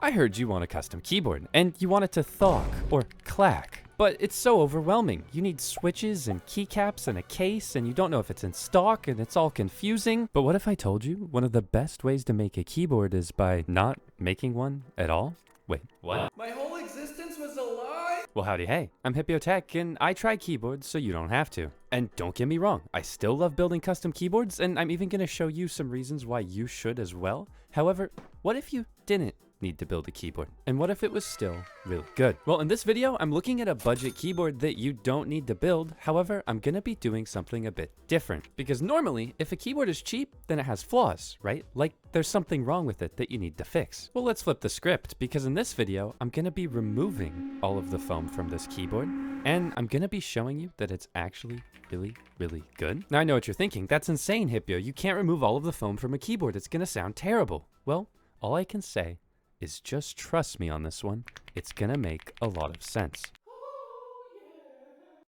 I heard you want a custom keyboard, and you want it to thawk or clack. But it's so overwhelming. You need switches and keycaps and a case, and you don't know if it's in stock, and it's all confusing. But what if I told you one of the best ways to make a keyboard is by not making one at all? Wait, what? My whole existence was a lie? Well, howdy hey, I'm Hipyo Tech, and I try keyboards so you don't have to. And don't get me wrong, I still love building custom keyboards, and I'm even gonna show you some reasons why you should as well. However, what if you didn't need to build a keyboard? And what if it was still really good? Well, in this video, I'm looking at a budget keyboard that you don't need to build. However, I'm gonna be doing something a bit different. Because normally, if a keyboard is cheap, then it has flaws, right? Like there's something wrong with it that you need to fix. Well, let's flip the script, because in this video, I'm gonna be removing all of the foam from this keyboard, and I'm gonna be showing you that it's actually really good. Now I know what you're thinking, that's insane, Hipyo. You can't remove all of the foam from a keyboard. It's gonna sound terrible. Well, all I can say is just trust me on this one. It's gonna make a lot of sense.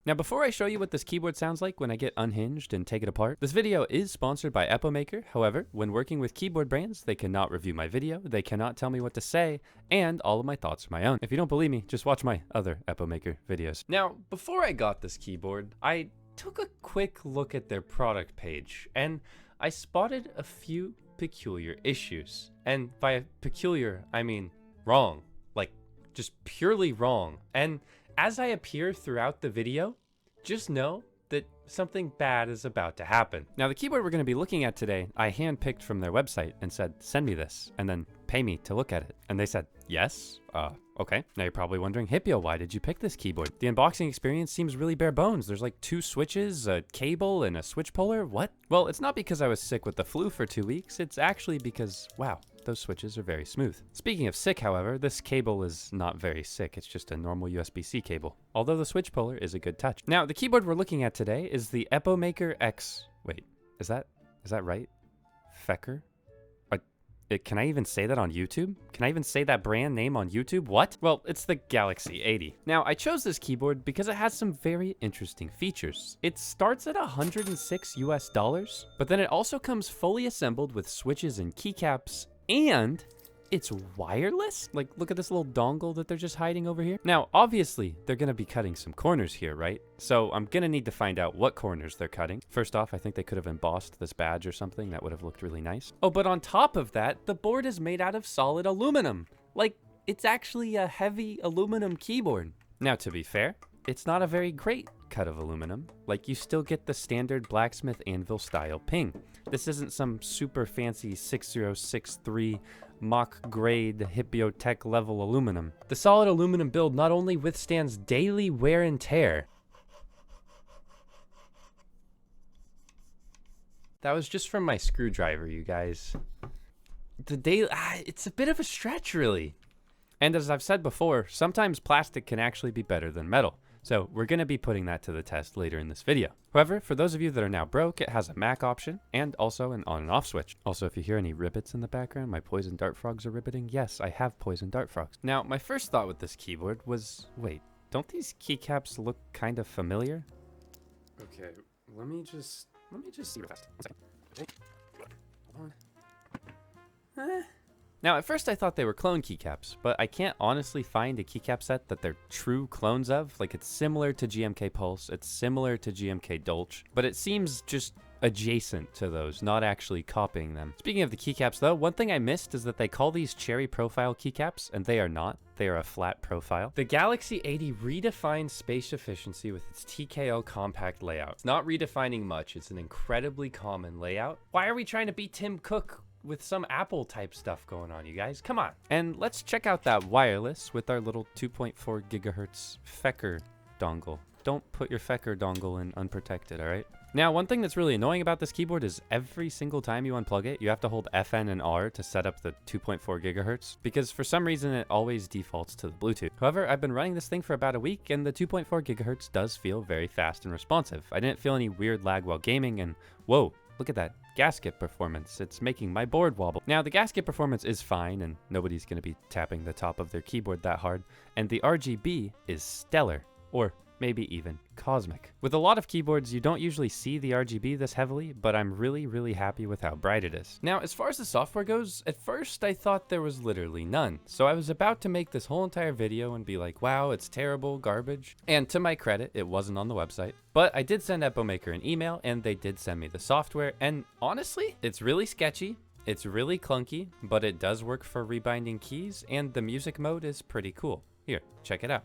Now, before I show you what this keyboard sounds like when I get unhinged and take it apart, this video is sponsored by Epomaker. However, when working with keyboard brands, they cannot review my video, they cannot tell me what to say, and all of my thoughts are my own. If you don't believe me, just watch my other Epomaker videos. Now, before I got this keyboard, I took a quick look at their product page, and I spotted a few peculiar issues. And by peculiar, I mean wrong. Like, just purely wrong. And as I appear throughout the video, just know that something bad is about to happen. Now, the keyboard we're going to be looking at today, I handpicked from their website and said, send me this, and then pay me to look at it. And they said, yes, okay. Now you're probably wondering, Hipyo, why did you pick this keyboard? The unboxing experience seems really bare bones. There's like 2 switches, a cable, and a switch puller. What? Well, it's not because I was sick with the flu for 2 weeks. It's actually because, wow, those switches are very smooth. Speaking of sick, however, this cable is not very sick. It's just a normal USB-C cable, although the switch puller is a good touch. Now, the keyboard we're looking at today is the Epomaker X. Wait, is that right? Feker? Can I even say that on YouTube? Can I even say that brand name on YouTube? What? Well, it's the Galaxy 80. Now, I chose this keyboard because it has some very interesting features. It starts at $106 US, but then it also comes fully assembled with switches and keycaps, and it's wireless. Like, look at this little dongle that they're just hiding over here. Now, obviously, they're gonna be cutting some corners here, right? So I'm gonna need to find out what corners they're cutting. First off, I think they could have embossed this badge or something. That would have looked really nice. Oh, but on top of that, the board is made out of solid aluminum. Like, it's actually a heavy aluminum keyboard. Now, to be fair, it's not a very great cut of aluminum. Like, you still get the standard blacksmith anvil style ping. This isn't some super fancy 6063 mock grade Hipyo Tech level aluminum. The solid aluminum build not only withstands daily wear and tear. That was just from my screwdriver, you guys. It's a bit of a stretch, really. And as I've said before, sometimes plastic can actually be better than metal. So we're going to be putting that to the test later in this video. However, for those of you that are now broke, it has a Mac option and also an on and off switch. Also, if you hear any ribbits in the background, my poison dart frogs are ribbiting. Yes, I have poison dart frogs. Now, my first thought with this keyboard was, wait, don't these keycaps look kind of familiar? Okay, let me just see real fast. 1 second. Hold on. Now, at first I thought they were clone keycaps, but I can't honestly find a keycap set that they're true clones of. Like, it's similar to GMK Pulse, it's similar to GMK Dolch, but it seems just adjacent to those, not actually copying them. Speaking of the keycaps though, one thing I missed is that they call these cherry profile keycaps, and they are not. They are a flat profile. The Galaxy 80 redefines space efficiency with its TKO compact layout. It's not redefining much, it's an incredibly common layout. Why are we trying to beat Tim Cook with some Apple type stuff going on, you guys? Come on. And let's check out that wireless with our little 2.4 gigahertz Feker dongle. Don't put your Feker dongle in unprotected, all right? Now, one thing that's really annoying about this keyboard is every single time you unplug it, you have to hold FN and R to set up the 2.4 gigahertz, because for some reason it always defaults to the Bluetooth. However, I've been running this thing for about a week, and the 2.4 gigahertz does feel very fast and responsive. I didn't feel any weird lag while gaming, and whoa, look at that gasket performance. It's making my board wobble. Now, the gasket performance is fine, and nobody's going to be tapping the top of their keyboard that hard, and the RGB is stellar, or maybe even cosmic. With a lot of keyboards, you don't usually see the RGB this heavily, but I'm really happy with how bright it is. Now, as far as the software goes, at first I thought there was literally none. So I was about to make this whole entire video and be like, wow, it's terrible, garbage. And to my credit, it wasn't on the website. But I did send Epomaker an email and they did send me the software. And honestly, it's really sketchy. It's really clunky, but it does work for rebinding keys and the music mode is pretty cool. Here, check it out.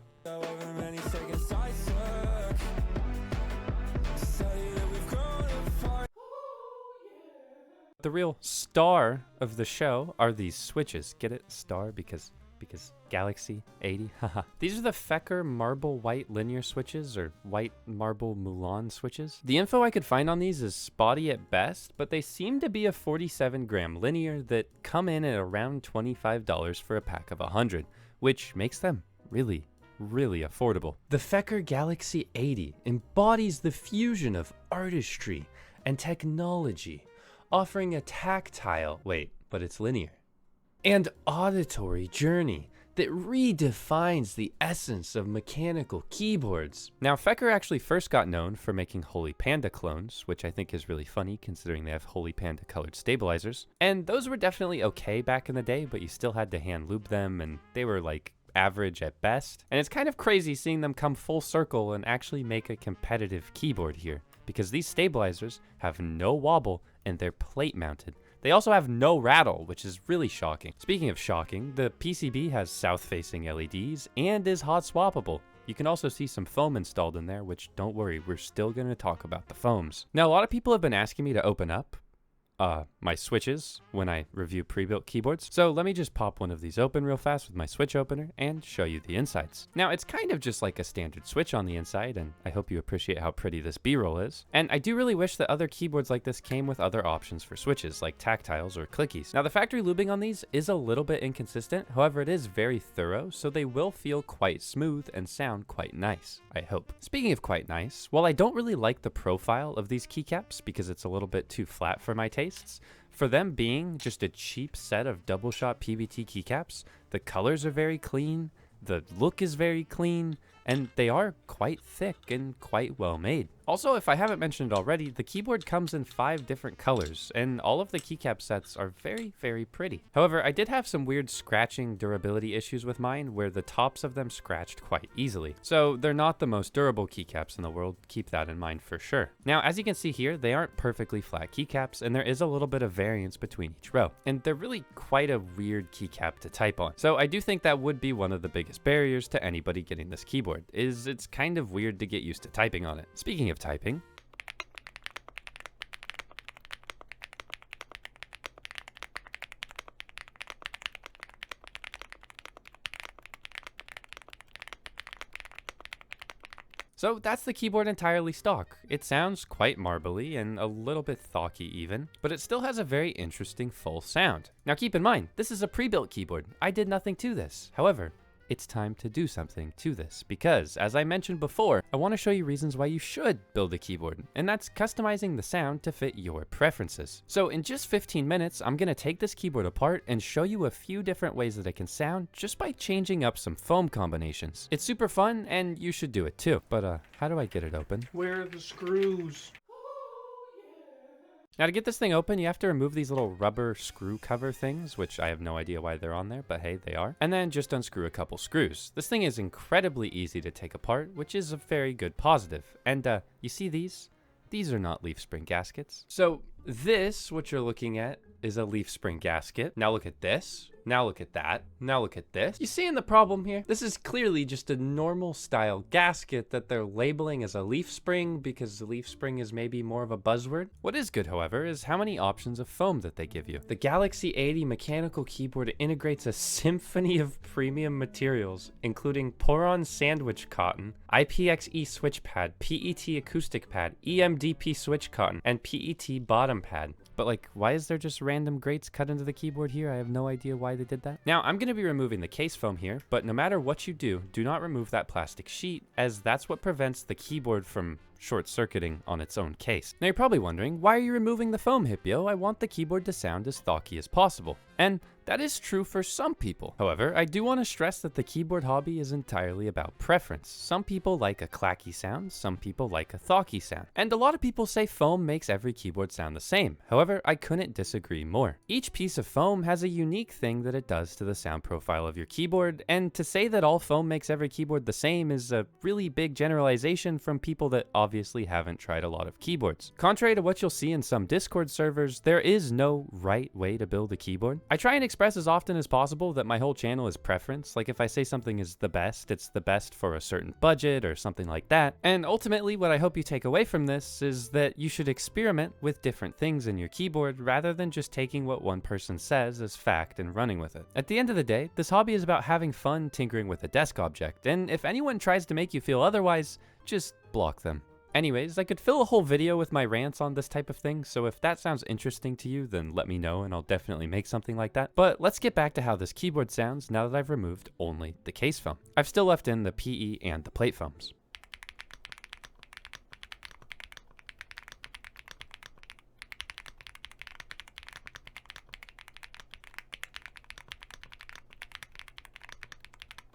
The real star of the show are these switches. Get it? Star because Galaxy 80. Haha. These are the Feker marble white linear switches or white marble Mulan switches. The info I could find on these is spotty at best, but they seem to be a 47-gram linear that come in at around $25 for a pack of 100, which makes them really affordable. The Feker Galaxy 80 embodies the fusion of artistry and technology, offering a tactile, wait, but it's linear, and auditory journey that redefines the essence of mechanical keyboards. Now, Feker actually first got known for making Holy Panda clones, which I think is really funny considering they have Holy Panda colored stabilizers. And those were definitely okay back in the day, but you still had to hand lube them and they were like average at best. And it's kind of crazy seeing them come full circle and actually make a competitive keyboard here, because these stabilizers have no wobble and they're plate mounted. They also have no rattle, which is really shocking. Speaking of shocking, the PCB has south-facing LEDs and is hot swappable. You can also see some foam installed in there, which don't worry, we're still gonna talk about the foams. Now, a lot of people have been asking me to open up my switches when I review pre-built keyboards. So let me just pop one of these open real fast with my switch opener and show you the insides. Now it's kind of just like a standard switch on the inside, and I hope you appreciate how pretty this B-roll is. And I do really wish that other keyboards like this came with other options for switches like tactiles or clickies. Now the factory lubing on these is a little bit inconsistent, however it is very thorough, so they will feel quite smooth and sound quite nice, I hope. Speaking of quite nice, while I don't really like the profile of these keycaps because it's a little bit too flat for my taste, for them being just a cheap set of double shot PBT keycaps, the colors are very clean, the look is very clean, and they are quite thick and quite well made. Also, if I haven't mentioned already, the keyboard comes in 5 different colors, and all of the keycap sets are very pretty. However, I did have some weird scratching durability issues with mine, where the tops of them scratched quite easily. So they're not the most durable keycaps in the world, keep that in mind for sure. Now, as you can see here, they aren't perfectly flat keycaps, and there is a little bit of variance between each row, and they're really quite a weird keycap to type on. So I do think that would be one of the biggest barriers to anybody getting this keyboard, is it's kind of weird to get used to typing on it. Speaking of typing, so that's the keyboard entirely stock. It sounds quite marbly and a little bit thocky even, but it still has a very interesting full sound. Now keep in mind, this is a pre-built keyboard. I did nothing to this. However, it's time to do something to this because, as I mentioned before, I want to show you reasons why you should build a keyboard, and that's customizing the sound to fit your preferences. So in just 15 minutes, I'm going to take this keyboard apart and show you a few different ways that it can sound just by changing up some foam combinations. It's super fun and you should do it too. But how do I get it open? Where are the screws? Now to get this thing open, you have to remove these little rubber screw cover things, which I have no idea why they're on there, but hey, they are. And then just unscrew a couple screws. This thing is incredibly easy to take apart, which is a very good positive. And you see these? These are not leaf spring gaskets. So this, what you're looking at, is a leaf spring gasket. Now look at this. Now look at that. Now look at this. You seeing the problem here? This is clearly just a normal style gasket that they're labeling as a leaf spring because the leaf spring is maybe more of a buzzword. What is good, however, is how many options of foam that they give you. The Galaxy 80 mechanical keyboard integrates a symphony of premium materials, including Poron sandwich cotton, IPXE switch pad, PET acoustic pad, EMDP switch cotton, and PET bottom pad. But like, why is there just random grates cut into the keyboard here? I have no idea why they did that. Now, I'm going to be removing the case foam here, but no matter what you do, do not remove that plastic sheet, as that's what prevents the keyboard from short-circuiting on its own case. Now you're probably wondering, why are you removing the foam, Hipyo? I want the keyboard to sound as thocky as possible. And that is true for some people. However, I do want to stress that the keyboard hobby is entirely about preference. Some people like a clacky sound, some people like a thocky sound. And a lot of people say foam makes every keyboard sound the same. However, I couldn't disagree more. Each piece of foam has a unique thing that it does to the sound profile of your keyboard, and to say that all foam makes every keyboard the same is a really big generalization from people that obviously haven't tried a lot of keyboards. Contrary to what you'll see in some Discord servers, there is no right way to build a keyboard. I try and express as often as possible that my whole channel is preference. Like if I say something is the best, it's the best for a certain budget or something like that. And ultimately what I hope you take away from this is that you should experiment with different things in your keyboard rather than just taking what one person says as fact and running with it. At the end of the day, this hobby is about having fun tinkering with a desk object, and if anyone tries to make you feel otherwise, just block them. Anyways, I could fill a whole video with my rants on this type of thing, so if that sounds interesting to you, then let me know and I'll definitely make something like that. But let's get back to how this keyboard sounds now that I've removed only the case foam. I've still left in the PE and the plate foams.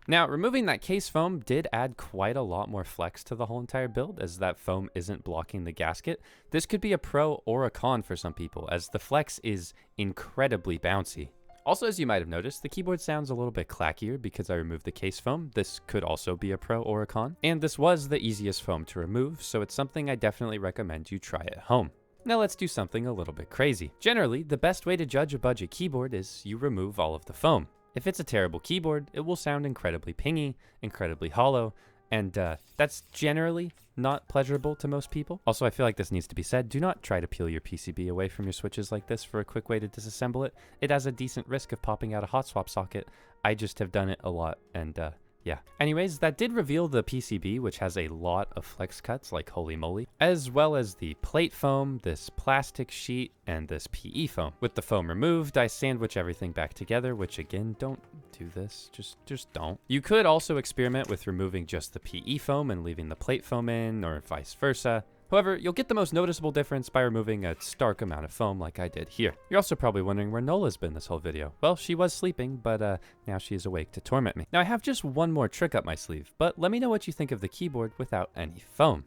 Now, removing that case foam did add quite a lot more flex to the whole entire build, as that foam isn't blocking the gasket. This could be a pro or a con for some people, as the flex is incredibly bouncy. Also, as you might have noticed, the keyboard sounds a little bit clackier because I removed the case foam. This could also be a pro or a con. And this was the easiest foam to remove, so it's something I definitely recommend you try at home. Now let's do something a little bit crazy. Generally, the best way to judge a budget keyboard is you remove all of the foam. If it's a terrible keyboard, it will sound incredibly pingy, incredibly hollow, and that's generally not pleasurable to most people. Also, I feel like this needs to be said, do not try to peel your PCB away from your switches like this for a quick way to disassemble it. It has a decent risk of popping out a hot swap socket. I just have done it a lot, and yeah. Anyways, that did reveal the PCB, which has a lot of flex cuts like holy moly, as well as the plate foam, this plastic sheet, and this PE foam. With the foam removed, I sandwich everything back together, which again, don't do this, just don't. You could also experiment with removing just the PE foam and leaving the plate foam in, or vice versa. However, you'll get the most noticeable difference by removing a stark amount of foam like I did here. You're also probably wondering where Nola's been this whole video. Well, she was sleeping, but now she is awake to torment me. Now I have just one more trick up my sleeve, but let me know what you think of the keyboard without any foam.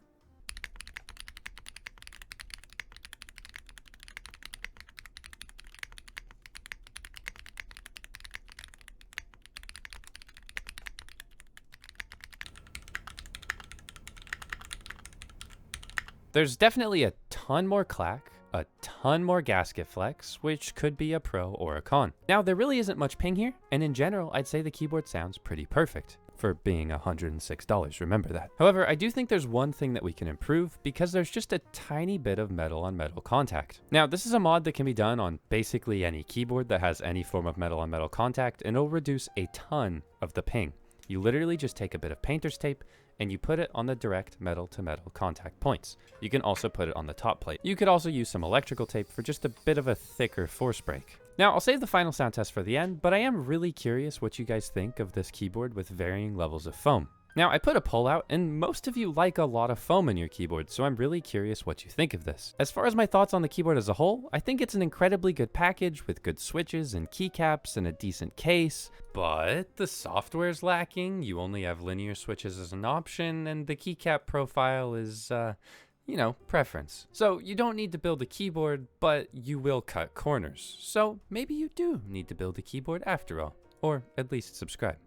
There's definitely a ton more clack, a ton more gasket flex, which could be a pro or a con. Now, there really isn't much ping here, and in general, I'd say the keyboard sounds pretty perfect for being $106, remember that. However, I do think there's one thing that we can improve because there's just a tiny bit of metal on metal contact. Now, this is a mod that can be done on basically any keyboard that has any form of metal on metal contact, and it'll reduce a ton of the ping. You literally just take a bit of painter's tape and you put it on the direct metal to metal contact points. You can also put it on the top plate. You could also use some electrical tape for just a bit of a thicker force break. Now, I'll save the final sound test for the end, but I am really curious what you guys think of this keyboard with varying levels of foam. Now, I put a poll out, and most of you like a lot of foam in your keyboard, so I'm really curious what you think of this. As far as my thoughts on the keyboard as a whole, I think it's an incredibly good package with good switches and keycaps and a decent case, but the software's lacking, you only have linear switches as an option, and the keycap profile is, you know, preference. So you don't need to build a keyboard, but you will cut corners. So maybe you do need to build a keyboard after all, or at least subscribe.